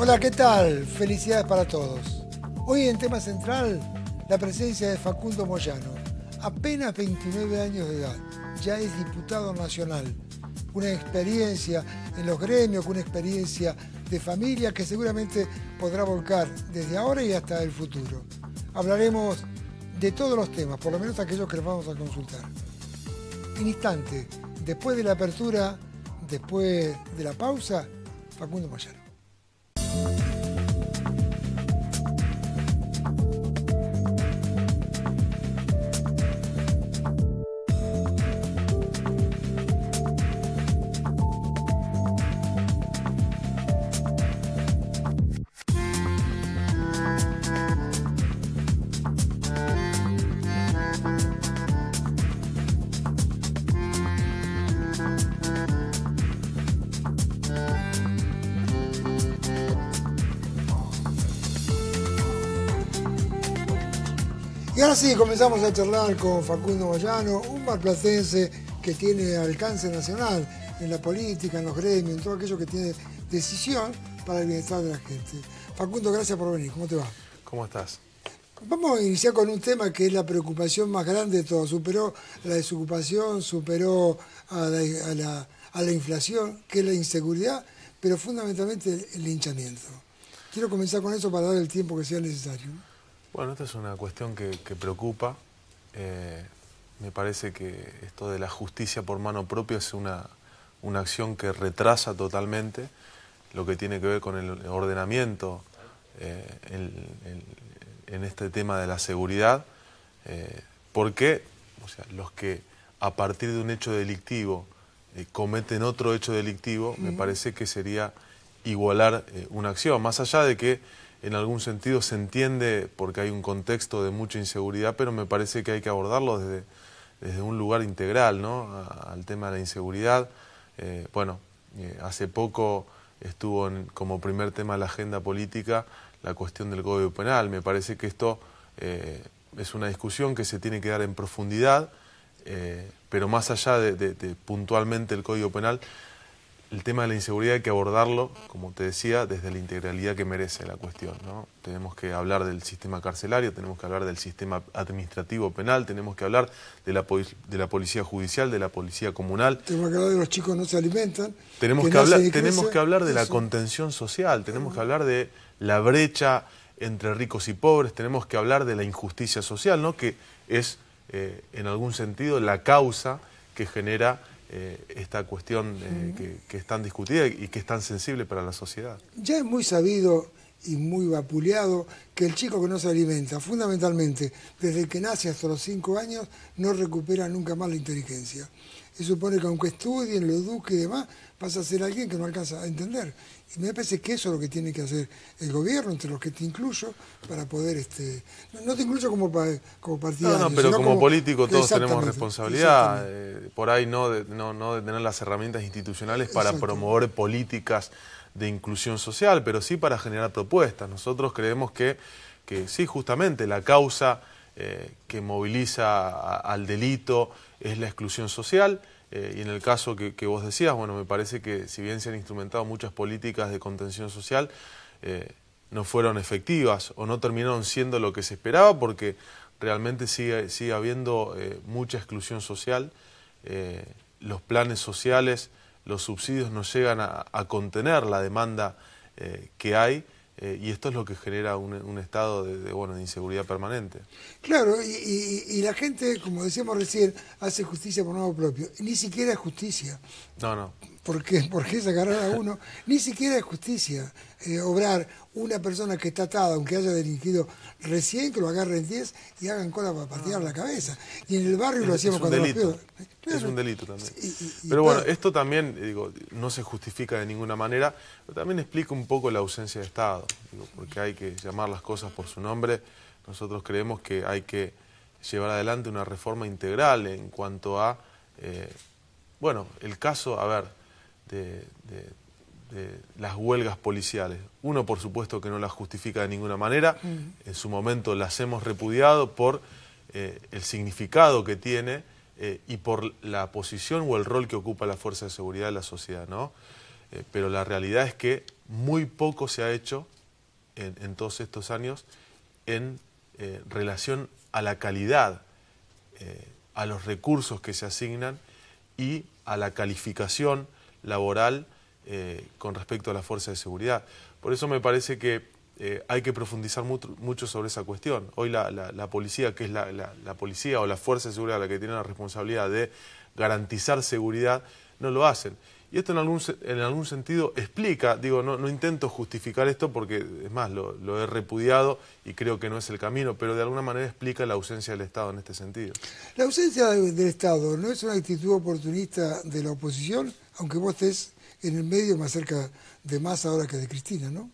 Hola, ¿qué tal? Felicidades para todos. Hoy en tema central, la presencia de Facundo Moyano. Apenas 29 años de edad, ya es diputado nacional. Una experiencia en los gremios, una experiencia de familia que seguramente podrá volcar desde ahora y hasta el futuro. Hablaremos de todos los temas, por lo menos aquellos que les vamos a consultar. En instante, después de la apertura, después de la pausa, Facundo Moyano. Y ahora sí, comenzamos a charlar con Facundo Moyano, un marplatense que tiene alcance nacional en la política, en los gremios, en todo aquello que tiene decisión para el bienestar de la gente. Facundo, gracias por venir. ¿Cómo te va? ¿Cómo estás? Vamos a iniciar con un tema que es la preocupación más grande de todos. Superó la desocupación, superó a la inflación, que es la inseguridad, pero fundamentalmente el linchamiento. Quiero comenzar con eso para dar el tiempo que sea necesario, ¿no? Bueno, esta es una cuestión que preocupa. Me parece que esto de la justicia por mano propia es una acción que retrasa totalmente lo que tiene que ver con el ordenamiento en este tema de la seguridad, porque los que a partir de un hecho delictivo cometen otro hecho delictivo, me parece que sería igualar una acción, más allá de que en algún sentido se entiende porque hay un contexto de mucha inseguridad, pero me parece que hay que abordarlo desde un lugar integral, ¿no? Al tema de la inseguridad. Hace poco estuvo como primer tema de la agenda política la cuestión del Código Penal. Me parece que esto es una discusión que se tiene que dar en profundidad, pero más allá de puntualmente el Código Penal, el tema de la inseguridad hay que abordarlo, como te decía, desde la integralidad que merece la cuestión, ¿no? Tenemos que hablar del sistema carcelario, tenemos que hablar del sistema administrativo penal, tenemos que hablar de la policía judicial, de la policía comunal. Tenemos que hablar de los chicos que no se alimentan. Tenemos que hablar de la contención social, tenemos que hablar de la brecha entre ricos y pobres, tenemos que hablar de la injusticia social, ¿no? Que es, en algún sentido, la causa que genera esta cuestión que es tan discutida y que es tan sensible para la sociedad. Ya es muy sabido y muy vapuleado que el chico que no se alimenta, fundamentalmente desde que nace hasta los 5 años, no recupera nunca más la inteligencia. Eso supone que aunque estudien, lo eduque y demás, pasa a ser alguien que no alcanza a entender. Y me parece que eso es lo que tiene que hacer el gobierno, entre los que te incluyo, para poder... No te incluyo como partidario. No, pero como político todos tenemos responsabilidad, por ahí no de tener las herramientas institucionales para promover políticas de inclusión social, pero sí para generar propuestas. Nosotros creemos que sí, justamente la causa que moviliza al delito es la exclusión social, y en el caso que vos decías, bueno, me parece que si bien se han instrumentado muchas políticas de contención social, no fueron efectivas o no terminaron siendo lo que se esperaba, porque realmente sigue habiendo mucha exclusión social. Los planes sociales, los subsidios no llegan a contener la demanda que hay, y esto es lo que genera un estado de inseguridad permanente. Claro, y la gente, como decíamos recién, hace justicia por modo propio. Ni siquiera es justicia. No. ¿Por qué sacar a uno? Ni siquiera es justicia obrar una persona que está atada, aunque haya delinquido recién, que lo agarren 10 y hagan cola para patear la cabeza. Y en el barrio lo hacíamos cuando los pedos. Claro. Es un delito también. Pero bueno, esto también, no se justifica de ninguna manera, pero también explica un poco la ausencia de Estado, porque hay que llamar las cosas por su nombre. Nosotros creemos que hay que llevar adelante una reforma integral en cuanto a, el caso, de las huelgas policiales. Uno, por supuesto, que no las justifica de ninguna manera. En su momento las hemos repudiado por el significado que tiene y por la posición o el rol que ocupa la fuerza de seguridad de la sociedad, ¿no? pero la realidad es que muy poco se ha hecho en todos estos años en relación a la calidad, a los recursos que se asignan y a la calificación laboral con respecto a la fuerza de seguridad. Por eso me parece que hay que profundizar mucho sobre esa cuestión. Hoy la policía, que es la policía o la fuerza de seguridad la que tiene la responsabilidad de garantizar seguridad, no lo hacen. Y esto en algún sentido explica, digo, no intento justificar esto porque, es más, lo he repudiado y creo que no es el camino, pero de alguna manera explica la ausencia del Estado en este sentido. La ausencia del Estado no es una actitud oportunista de la oposición, aunque vos estés en el medio más cerca de Massa ahora que de Cristina, ¿no?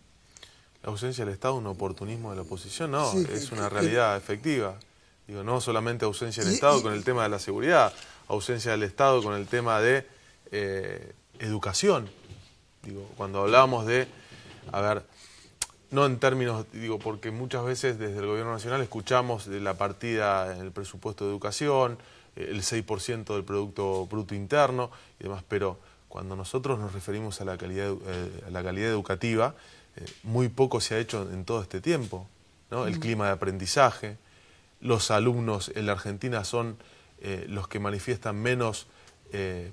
La ausencia del Estado, un oportunismo de la oposición, no, sí, es una realidad efectiva. Digo, no solamente ausencia del Estado con el tema de la seguridad, ausencia del Estado con el tema de educación. Digo, cuando hablábamos de, a ver, no en términos, digo, porque muchas veces desde el Gobierno Nacional escuchamos de la partida en el presupuesto de educación, el 6% del Producto Bruto Interno y demás, pero cuando nosotros nos referimos a la calidad educativa, muy poco se ha hecho en todo este tiempo, ¿no? El clima de aprendizaje, los alumnos en la Argentina son los que manifiestan menos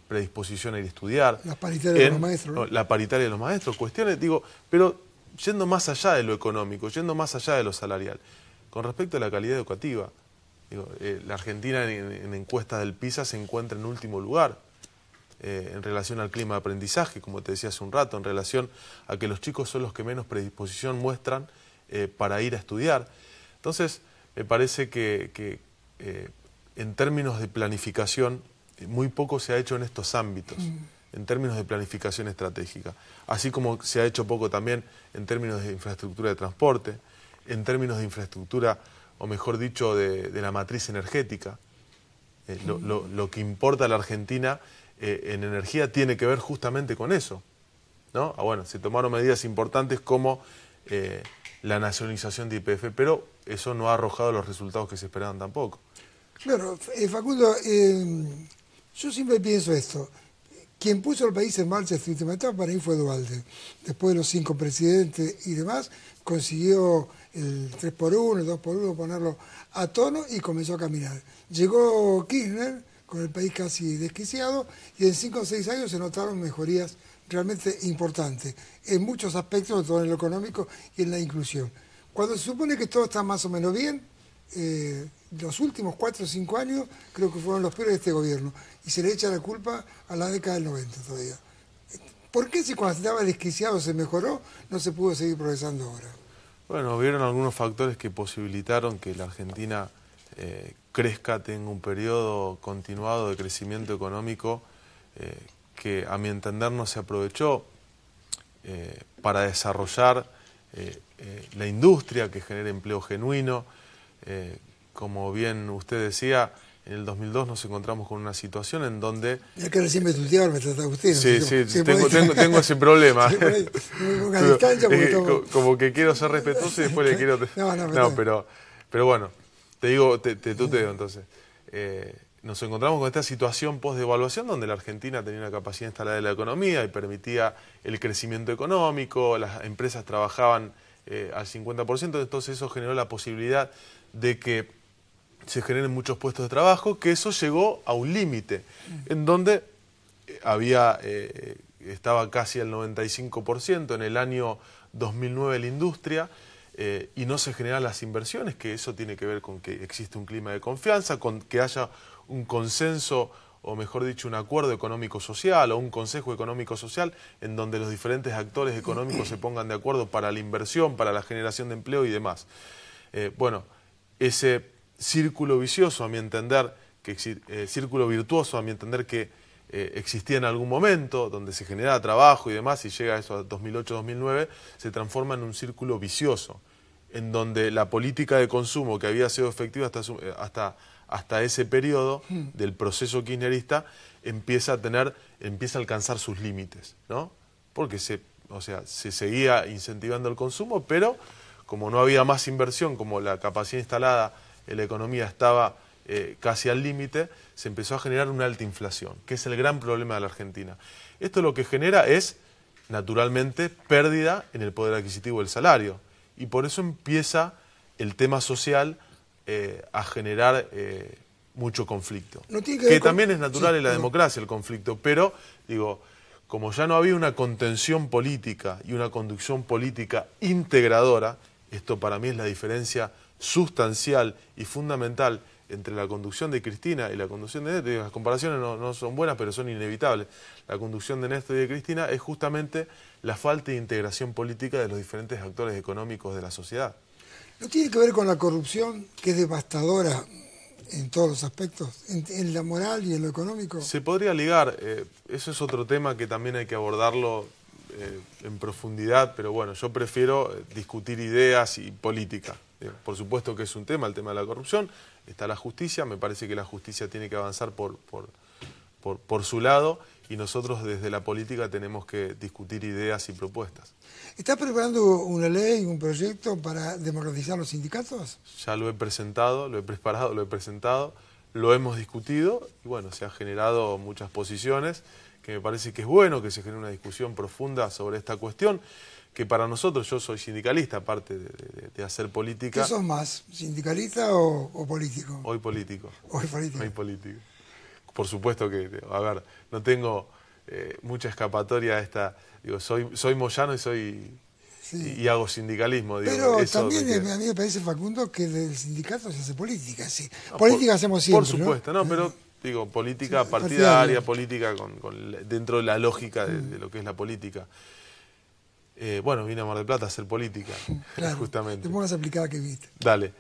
predisposición a ir a estudiar. La paritaria de los maestros, ¿no? La paritaria de los maestros, cuestiones, digo, pero yendo más allá de lo económico, yendo más allá de lo salarial. Con respecto a la calidad educativa, digo, la Argentina en encuestas del PISA se encuentra en último lugar en relación al clima de aprendizaje, como te decía hace un rato, en relación a que los chicos son los que menos predisposición muestran para ir a estudiar. Entonces, me parece que en términos de planificación, muy poco se ha hecho en estos ámbitos, en términos de planificación estratégica, así como se ha hecho poco también en términos de infraestructura de transporte, en términos de infraestructura, o mejor dicho, de la matriz energética. Lo que importa a la Argentina en energía tiene que ver justamente con eso, ¿no? Bueno, se tomaron medidas importantes como la nacionalización de YPF, pero eso no ha arrojado los resultados que se esperaban tampoco. Claro, Facundo, yo siempre pienso esto. Quien puso el país en marcha esta última etapa para mí fue Duhalde. Después de los 5 presidentes y demás, consiguió el 3x1, el 2x1, ponerlo a tono y comenzó a caminar. Llegó Kirchner con el país casi desquiciado y en 5 o 6 años se notaron mejorías realmente importantes en muchos aspectos, sobre todo en lo económico y en la inclusión. Cuando se supone que todo está más o menos bien, los últimos 4 o 5 años creo que fueron los peores de este gobierno y se le echa la culpa a la década del 90 todavía. ¿Por qué si cuando estaba desquiciado se mejoró, no se pudo seguir progresando ahora? Bueno, hubieron algunos factores que posibilitaron que la Argentina crezca, tenga un periodo continuado de crecimiento económico que a mi entender no se aprovechó para desarrollar la industria que genere empleo genuino. Como bien usted decía, en el 2002 nos encontramos con una situación en donde... Ya que recién me tuteaba, me trataba usted. Sí, tengo ese problema. Sí, no me ponga distancia porque como que quiero ser respetuoso y después le quiero... No, pero bueno, te tuteo entonces. Nos encontramos con esta situación post-devaluación donde la Argentina tenía una capacidad instalada de la economía y permitía el crecimiento económico, las empresas trabajaban al 50%, entonces eso generó la posibilidad de que se generen muchos puestos de trabajo, que eso llegó a un límite, en donde estaba casi al 95% en el año 2009 la industria, y no se generan las inversiones, que eso tiene que ver con que existe un clima de confianza, con que haya un consenso, o mejor dicho, un acuerdo económico-social o un consejo económico-social en donde los diferentes actores económicos se pongan de acuerdo para la inversión, para la generación de empleo y demás. Bueno, ese círculo vicioso, a mi entender, círculo virtuoso, a mi entender, que existía en algún momento, donde se generaba trabajo y demás, y llega eso a 2008-2009, se transforma en un círculo vicioso, en donde la política de consumo que había sido efectiva hasta ese periodo del proceso kirchnerista empieza a alcanzar sus límites, ¿no? Porque se seguía incentivando el consumo, pero como no había más inversión, como la capacidad instalada en la economía estaba casi al límite, se empezó a generar una alta inflación, que es el gran problema de la Argentina. Esto lo que genera es naturalmente, pérdida en el poder adquisitivo del salario. Y por eso empieza el tema social a generar mucho conflicto. No tiene que con... también es natural sí, en la democracia el conflicto, pero, digo, como ya no había una contención política y una conducción política integradora, esto para mí es la diferencia sustancial y fundamental entre la conducción de Cristina y la conducción de Néstor. Las comparaciones no son buenas, pero son inevitables. La conducción de Néstor y de Cristina es justamente la falta de integración política de los diferentes actores económicos de la sociedad. ¿No tiene que ver con la corrupción, que es devastadora en todos los aspectos, en la moral y en lo económico? Se podría ligar, eso es otro tema que también hay que abordarlo en profundidad, pero bueno, yo prefiero discutir ideas y política. Por supuesto que es un tema, el tema de la corrupción, está la justicia, me parece que la justicia tiene que avanzar por su lado y nosotros desde la política tenemos que discutir ideas y propuestas. ¿Estás preparando una ley, un proyecto para democratizar los sindicatos? Ya lo he presentado, lo he preparado, lo he presentado, lo hemos discutido y bueno, se han generado muchas posiciones que me parece que es bueno que se genere una discusión profunda sobre esta cuestión, que para nosotros, yo soy sindicalista, aparte de hacer política. ¿Qué sos más, sindicalista o político? Hoy político. Hoy político. Hoy político. Por supuesto que, a ver, no tengo mucha escapatoria a esta, digo, soy moyano y y hago sindicalismo. Digo, pero eso también a mí me parece, Facundo, que del sindicato se hace política, sí. No, política hacemos siempre, por supuesto, ¿no? Pero digo, política partidaria, política dentro de la lógica de lo que es la política. Bueno, vine a Mar del Plata a hacer política, claro, justamente. Te pongas aplicada que viste. Dale.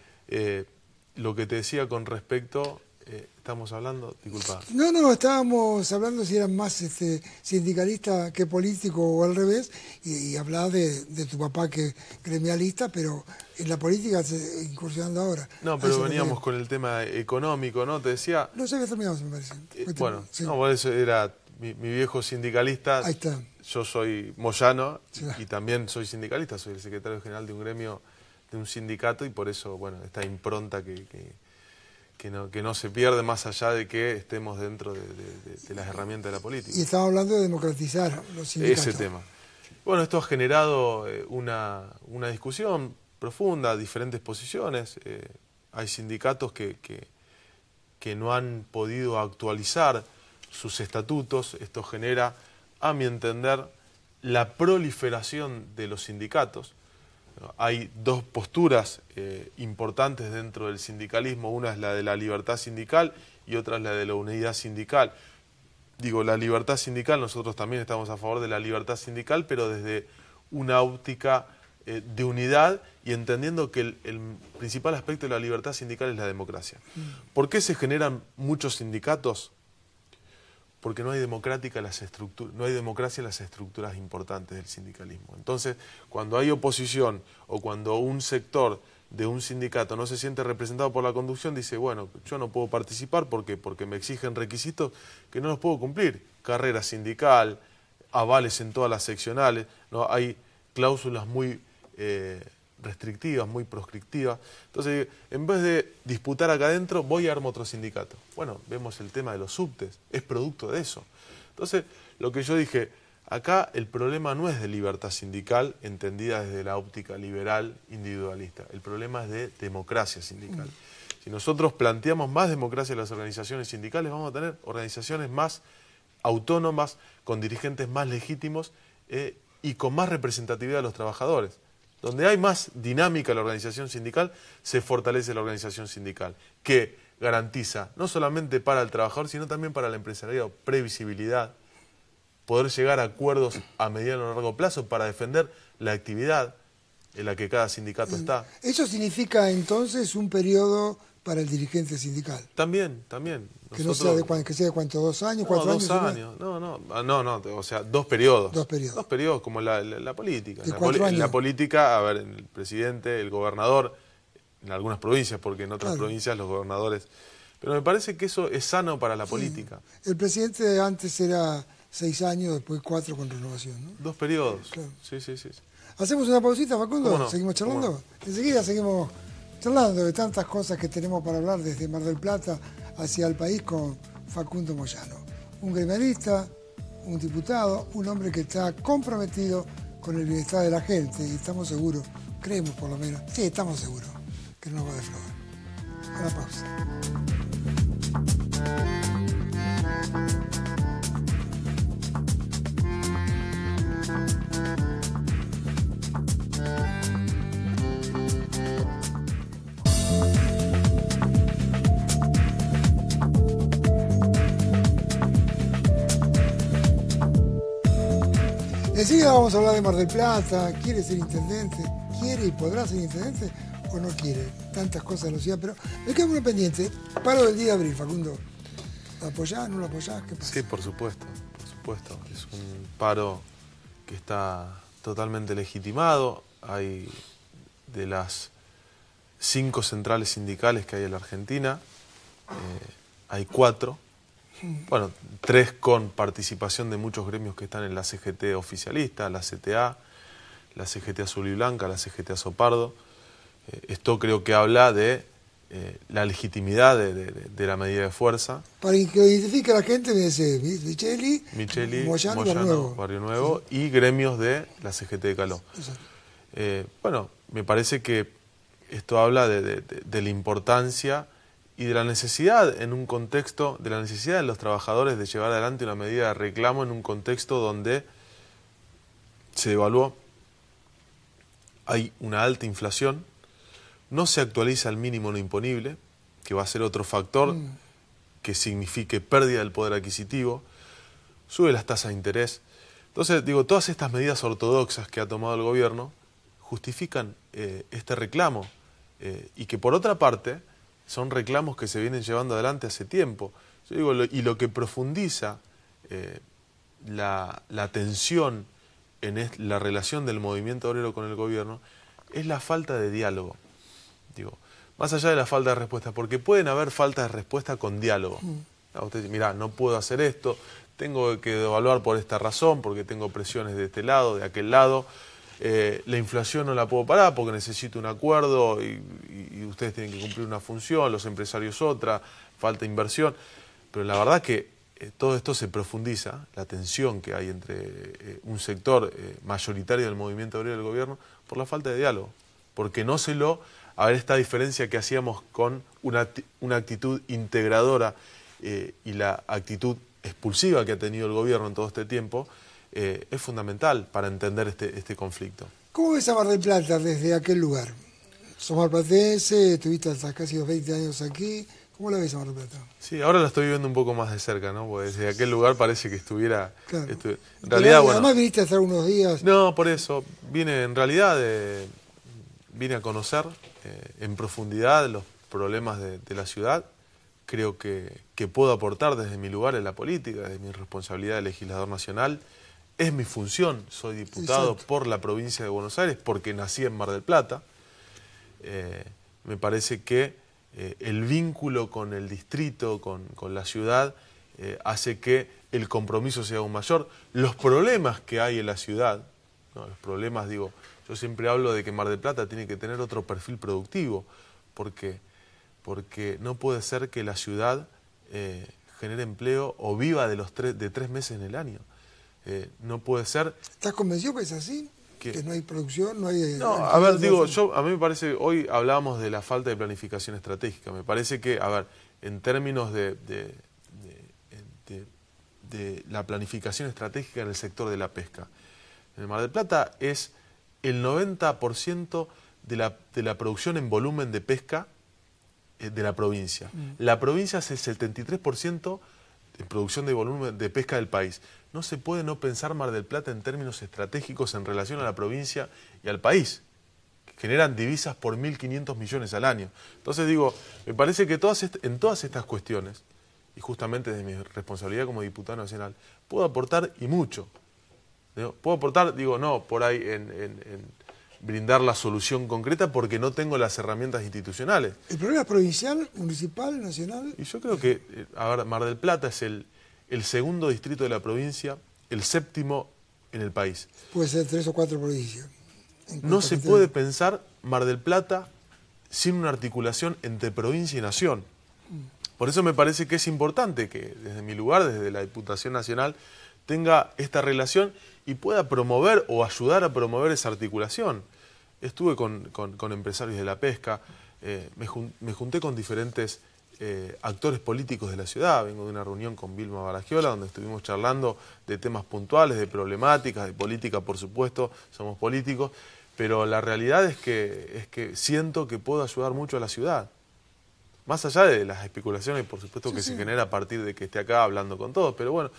Lo que te decía con respecto... ¿estamos hablando? Disculpa. No, estábamos hablando si eras más sindicalista que político o al revés, y hablaba de tu papá que gremialista, pero en la política incursionando ahora. No, pero veníamos con el tema económico, ¿no? Te decía... No, ya había terminado, me parece. Bueno, sí. No, por eso era mi viejo sindicalista. Ahí está. Yo soy moyano sí. Y también soy sindicalista, soy el secretario general de un gremio, de un sindicato, y por eso, bueno, esta impronta que no se pierde más allá de que estemos dentro de las herramientas de la política. Y estamos hablando de democratizar los sindicatos. Ese tema. Bueno, esto ha generado una discusión profunda, diferentes posiciones. Hay sindicatos que no han podido actualizar sus estatutos. Esto genera, a mi entender, la proliferación de los sindicatos. Hay dos posturas importantes dentro del sindicalismo, una es la de la libertad sindical y otra es la de la unidad sindical. Digo, la libertad sindical, nosotros también estamos a favor de la libertad sindical, pero desde una óptica de unidad y entendiendo que el principal aspecto de la libertad sindical es la democracia. ¿Por qué se generan muchos sindicatos? Porque no hay democracia en las estructuras importantes del sindicalismo. Entonces, cuando hay oposición o cuando un sector de un sindicato no se siente representado por la conducción, dice, bueno, yo no puedo participar porque me exigen requisitos que no los puedo cumplir. Carrera sindical, avales en todas las seccionales, ¿no? Hay cláusulas muy restrictivas, muy proscriptivas. Entonces, en vez de disputar acá adentro, voy y armo otro sindicato. Bueno, vemos el tema de los subtes, es producto de eso. Entonces, lo que yo dije, acá el problema no es de libertad sindical, entendida desde la óptica liberal individualista. El problema es de democracia sindical. Si nosotros planteamos más democracia en las organizaciones sindicales, vamos a tener organizaciones más autónomas, con dirigentes más legítimos y con más representatividad de los trabajadores. Donde hay más dinámica en la organización sindical, se fortalece la organización sindical, que garantiza, no solamente para el trabajador, sino también para el empresariado, previsibilidad, poder llegar a acuerdos a mediano o largo plazo para defender la actividad en la que cada sindicato está. ¿Eso significa entonces un periodo para el dirigente sindical? También. Nosotros, que no sea que sea de cuánto, 2 años, 4 años. 2 años, no, o sea, 2 periodos. 2 periodos. 2 periodos, como la política. En la política, a ver, el presidente, el gobernador, en algunas provincias, porque en otras provincias los gobernadores... Pero me parece que eso es sano para la política. El presidente antes era 6 años, después 4 con renovación, ¿no? 2 periodos. Claro. Sí. ¿Hacemos una pausita, Facundo? No? ¿Seguimos charlando? No? Enseguida seguimos charlando de tantas cosas que tenemos para hablar desde Mar del Plata hacia el país con Facundo Moyano. Un gremialista, un diputado, un hombre que está comprometido con el bienestar de la gente y estamos seguros, creemos por lo menos, sí, estamos seguros que no nos va a defraudar. A la pausa. Enseguida vamos a hablar de Mar del Plata. ¿Quiere ser intendente? ¿Quiere y podrá ser intendente o no quiere? Tantas cosas en la ciudad, pero me queda uno pendiente. Paro del día de abril, Facundo. ¿Lo apoyás? ¿No lo apoyás? ¿Qué pasa? Sí, por supuesto, por supuesto. Es un paro que está totalmente legitimado. Hay de las 5 centrales sindicales que hay en la Argentina, hay 4. Bueno, 3 con participación de muchos gremios que están en la CGT oficialista, la CTA, la CGT Azul y Blanca, la CGT Sopardo. Esto creo que habla de la legitimidad de la medida de fuerza. Para que identifique a la gente, me dice Micheli, Moyano, Barrio Nuevo, sí. Y gremios de la CGT de Caló. Bueno, me parece que esto habla de la importancia y de la necesidad en un contexto, de la necesidad de los trabajadores de llevar adelante una medida de reclamo en un contexto donde se devaluó, hay una alta inflación, no se actualiza el mínimo no imponible, que va a ser otro factor que signifique pérdida del poder adquisitivo, sube las tasas de interés. Entonces, digo, todas estas medidas ortodoxas que ha tomado el gobierno justifican este reclamo y que por otra parte son reclamos que se vienen llevando adelante hace tiempo. Yo digo, y lo que profundiza la tensión en la relación del movimiento obrero con el gobierno es la falta de diálogo. Digo, más allá de la falta de respuesta, porque pueden haber faltas de respuesta con diálogo. Usted dice, mirá, no puedo hacer esto, tengo que devaluar por esta razón, porque tengo presiones de este lado, de aquel lado. La inflación no la puedo parar porque necesito un acuerdo y ustedes tienen que cumplir una función, los empresarios otra, falta inversión. Pero la verdad que todo esto se profundiza, la tensión que hay entre un sector mayoritario del movimiento obrero y del gobierno, por la falta de diálogo. Porque no se lo... A ver, esta diferencia que hacíamos con una actitud integradora y la actitud expulsiva que ha tenido el gobierno en todo este tiempo, es fundamental para entender este conflicto. ¿Cómo ves a Mar del Plata desde aquel lugar? Sos marplatense, estuviste hasta casi 20 años aquí. ¿Cómo la ves a Mar del Plata? Sí, ahora la estoy viendo un poco más de cerca, ¿no? Porque desde aquel lugar parece que estuviera... Claro. En realidad, bueno... Además viniste a estar unos días... No, por eso. Vine a conocer en profundidad los problemas de la ciudad. Creo que puedo aportar desde mi lugar en la política, desde mi responsabilidad de legislador nacional. Es mi función, soy diputado por la provincia de Buenos Aires porque nací en Mar del Plata. Me parece que el vínculo con el distrito, con la ciudad, hace que el compromiso sea aún mayor. Los problemas que hay en la ciudad, ¿no? Los problemas, digo, yo siempre hablo de que Mar del Plata tiene que tener otro perfil productivo, porque no puede ser que la ciudad genere empleo o viva de 3 meses en el año. No puede ser... ¿Estás convencido que es así? ¿Que no hay producción, no hay... No, a ver, digo, a mí me parece, hoy hablábamos de la falta de planificación estratégica. Me parece que, a ver, en términos de la planificación estratégica en el sector de la pesca, en el Mar del Plata es el 90% de la producción en volumen de pesca de la provincia. La provincia es el 73% de producción de volumen de pesca del país. No se puede no pensar Mar del Plata en términos estratégicos en relación a la provincia y al país. Generan divisas por 1.500 millones al año. Entonces digo, me parece que en todas estas cuestiones, y justamente desde mi responsabilidad como diputado nacional, puedo aportar y mucho. Puedo aportar, digo, no por ahí en brindar la solución concreta porque no tengo las herramientas institucionales. ¿El problema es provincial, municipal, nacional? Y yo creo que, a ver, Mar del Plata es el segundo distrito de la provincia, el 7º en el país. Puede ser 3 o 4 provincias. No se puede pensar Mar del Plata sin una articulación entre provincia y nación. Por eso me parece que es importante que desde mi lugar, desde la Diputación Nacional, tenga esta relación y pueda promover o ayudar a promover esa articulación. Estuve con empresarios de la pesca, me junté con diferentes actores políticos de la ciudad. Vengo de una reunión con Vilma Baragiola donde estuvimos charlando de temas puntuales, de problemáticas, de política, por supuesto, somos políticos, pero la realidad es que siento que puedo ayudar mucho a la ciudad. Más allá de las especulaciones, por supuesto, que se genera a partir de que esté acá hablando con todos, pero bueno,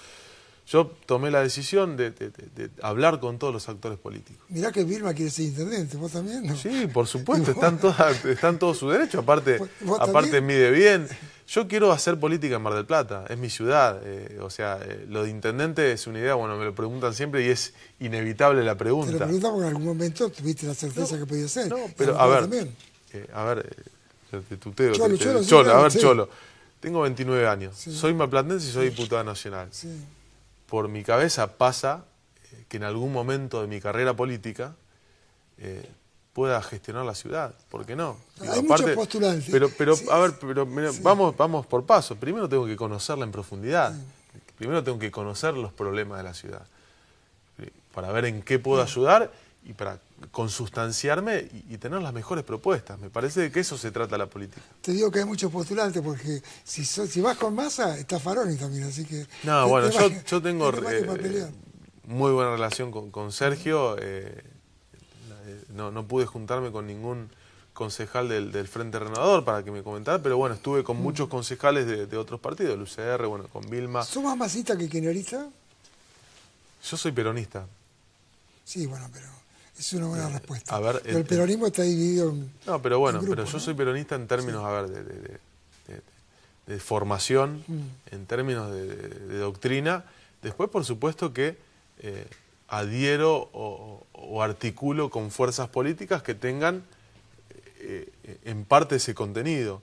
yo tomé la decisión de hablar con todos los actores políticos. Mirá que Vilma quiere ser intendente, ¿vos también? ¿No? Sí, por supuesto, están todos sus derechos, aparte también? mide bien. Yo quiero hacer política en Mar del Plata, es mi ciudad, lo de intendente es una idea, bueno, me lo preguntan siempre y es inevitable la pregunta. Te lo preguntaba porque en algún momento tuviste la certeza que podía ser. No, pero a ver, te tuteo, Cholo, tengo 29 años, soy marplatense y soy diputada nacional. Sí. Por mi cabeza pasa que en algún momento de mi carrera política pueda gestionar la ciudad, ¿por qué no? Digo, hay muchos postulantes. Pero sí, a ver, mira, vamos por paso. Primero tengo que conocerla en profundidad. Primero tengo que conocer los problemas de la ciudad. Para ver en qué puedo ayudar y para consustanciarme y tener las mejores propuestas. Me parece de que eso se trata la política. Te digo que hay muchos postulantes porque si vas con Massa, está Faroni también, así que... No, bueno, yo tengo muy buena relación con Sergio. No pude juntarme con ningún concejal del Frente Renovador para que me comentara, pero bueno, estuve con muchos concejales de otros partidos, del UCR, bueno, con Vilma. ¿Sos más masista que kirchnerista? Yo soy peronista. Sí, bueno, pero es una buena respuesta. A ver, el peronismo está dividido en No, pero bueno, grupos, pero yo ¿no? soy peronista en términos, a ver, de formación, en términos de doctrina. Después, por supuesto, que adhiero o articulo con fuerzas políticas que tengan en parte ese contenido.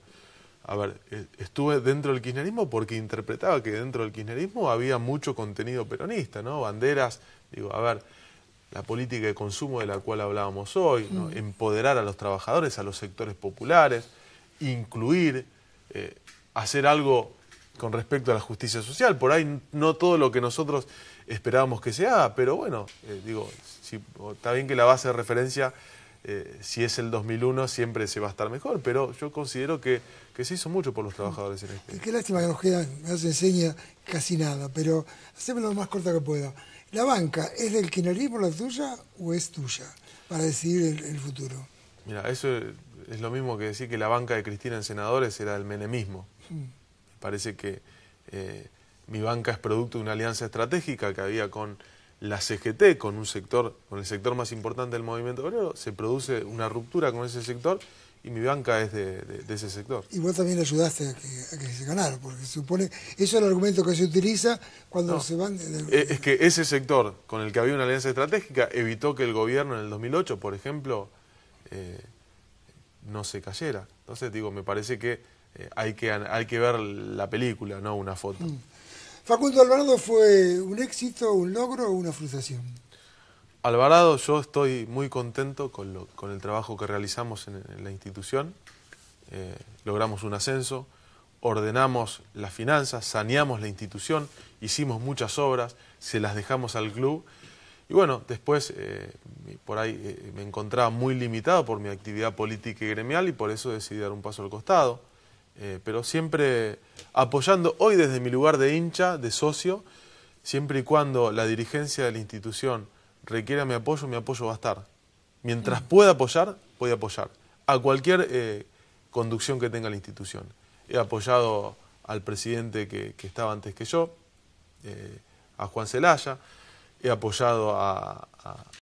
A ver, estuve dentro del kirchnerismo porque interpretaba que dentro del kirchnerismo había mucho contenido peronista, ¿no? Banderas, digo, a ver, la política de consumo de la cual hablábamos hoy, ¿no? Empoderar a los trabajadores, a los sectores populares, incluir, hacer algo con respecto a la justicia social. Por ahí no todo lo que nosotros esperábamos que se haga, pero bueno, digo, está bien que la base de referencia, si es el 2001, siempre se va a estar mejor, pero yo considero que se hizo mucho por los trabajadores en este. Qué lástima que nos queda, no se enseña casi nada, pero hacémelo lo más corta que pueda. ¿La banca es del kirchnerismo la tuya o es tuya para decidir el futuro? Mira, eso es lo mismo que decir que la banca de Cristina en senadores era del menemismo. Me parece que mi banca es producto de una alianza estratégica que había con la CGT, con el sector más importante del movimiento obrero. Se produce una ruptura con ese sector y mi banca es de ese sector. Y vos también ayudaste a que se ganara, porque se supone, eso es el argumento que se utiliza cuando se van... Es que ese sector con el que había una alianza estratégica evitó que el gobierno en el 2008, por ejemplo, no se cayera. Entonces, digo, me parece que hay que ver la película, no una foto. Facundo Alvarado, ¿fue un éxito, un logro o una frustración? Alvarado, yo estoy muy contento con el trabajo que realizamos en la institución. Logramos un ascenso, ordenamos las finanzas, saneamos la institución, hicimos muchas obras, se las dejamos al club. Y bueno, después por ahí me encontraba muy limitado por mi actividad política y gremial y por eso decidí dar un paso al costado. Pero siempre apoyando, hoy desde mi lugar de hincha, de socio, siempre y cuando la dirigencia de la institución requiera mi apoyo va a estar. Mientras pueda apoyar, voy a apoyar a cualquier conducción que tenga la institución. He apoyado al presidente que estaba antes que yo, a Juan Zelaya, he apoyado a